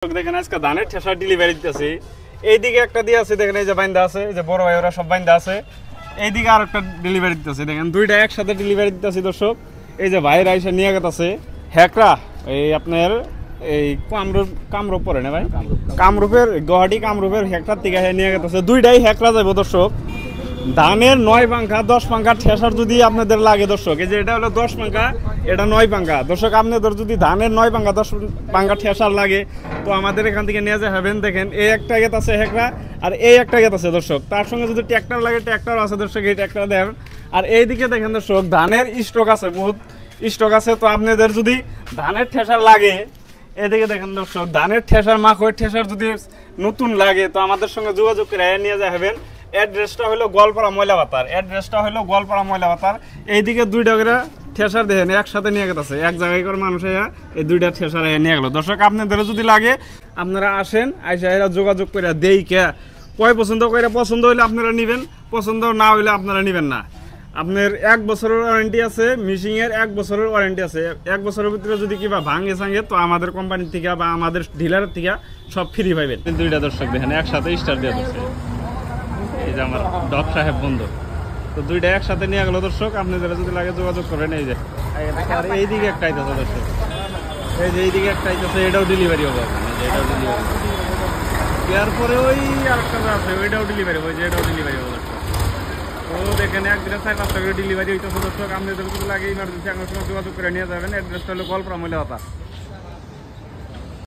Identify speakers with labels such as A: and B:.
A: দেখেন আজকে ধানের ঠেসা ডেলিভারি দিতেছি। এইদিকে একটা দিয়ে আছে, দেখেন এই যে বাইন্দা আছে, এই যে বড় ভাই ওরা সব বাইন্দা আছে। এইদিকে আর একটা ডেলিভারি দিতেছে, দেখেন দুইটা একসাথে ডেলিভারি দিতেছি দর্শক। এই যে ভাইরা এসে নিয়ে গেছে হ্যাকরা, এই আপনার এই কামরূপ পরে না ভাই, কামরূপের গুয়াহাটি কামরূপের হ্যাকরার থেকে নিয়ে গেছে। দুইটাই হ্যাকরা যাবো দর্শক। ধানের 9 পাঙ্খা 10 পাঙ্খা ঠেসার যদি আপনাদের লাগে দর্শক, এই যে এটা হলো 10 পাঙ্খা, এটা 9 পাঙ্খা দর্শক। আপনাদের যদি ধানের 9 পাঙ্খা 10 পাঙ্খা ঠেসার লাগে তো আমাদের এখান থেকে নিয়ে যাবেন। দেখেন এই একটা গেট আছে হ্যাকরা, আর এই একটা গেট আছে দর্শক। তার সঙ্গে যদি ট্র্যাক্টর লাগে ট্র্যাক্টর আছে দর্শক, এই ট্র্যাক্টর দেন। আর এইদিকে দেখেন দর্শক ধানের স্টক আছে, বহুত স্টক আছে। তো আপনাদের যদি ধানের ঠেসার লাগে, এদিকে দেখেন দর্শক ধানের ঠেসার মাখের ঠেসার যদি নতুন লাগে তো আমাদের সঙ্গে যোগাযোগ করে নিয়ে যাবেন। অ্যাড্রেসটা হলো গোয়ালপাড়া ময়লাবাতার, অ্যাড্রেসটা হলো গোয়ালপাড়া ময়লাবাতার। এইদিকে দুইটা করে ঠেসার দেখেন একসাথে নিয়ে গেছে, এক জায়গায় করে মানুষ এই দুইটা ঠেসার নিয়ে গেল দর্শক। আপনাদের যদি লাগে আপনারা আসেন, আইসা এরা যোগাযোগ করে দেই কে কয় পছন্দ করে, পছন্দ হইলে আপনারা নেবেন, পছন্দ না হইলে আপনারা নেবেন না। আপনার 1 বছরের ওয়ারেন্টি আছে, মিশিংয়ের 1 বছরের ওয়ারেন্টি আছে। 1 বছরের ভিতরে যদি কিবা ভাঙে সাঙে তো আমাদের কোম্পানি থেকে বা আমাদের ডিলারের থেকে সব ফ্রি পাইবেন। দুইটা দর্শক দেখেন একসাথে স্টার দিয়ে দিচ্ছে, এই যে আমার ডক সাহেব বন্ধু। তো দুইটা একসাথে নিয়ে গেল দর্শক। আপনাদের যদি লাগে যোগাযোগ করেন। এই যে আর এইদিকে একটা আইতেছে দর্শক, এই যে এইদিকে একটা আইতেছে, এটাও ডেলিভারি হবে। এটাও ডেলিভারি, এরপরে ওই আরেকটা আছে, ওইটাও ডেলিভারি হবে, যে এটাও ডেলিভারি হবে দর্শক। তো দেখেন একদিনে 4-5টা করে ডেলিভারি হইতেছে দর্শক। আপনাদের যদি লাগে ইমার্জেন্সি আমার সঙ্গে যোগাযোগ করে নিয়ে যাবেন। অ্যাড্রেসটা হলো গোয়ালপাড়া ময়লাবাতার।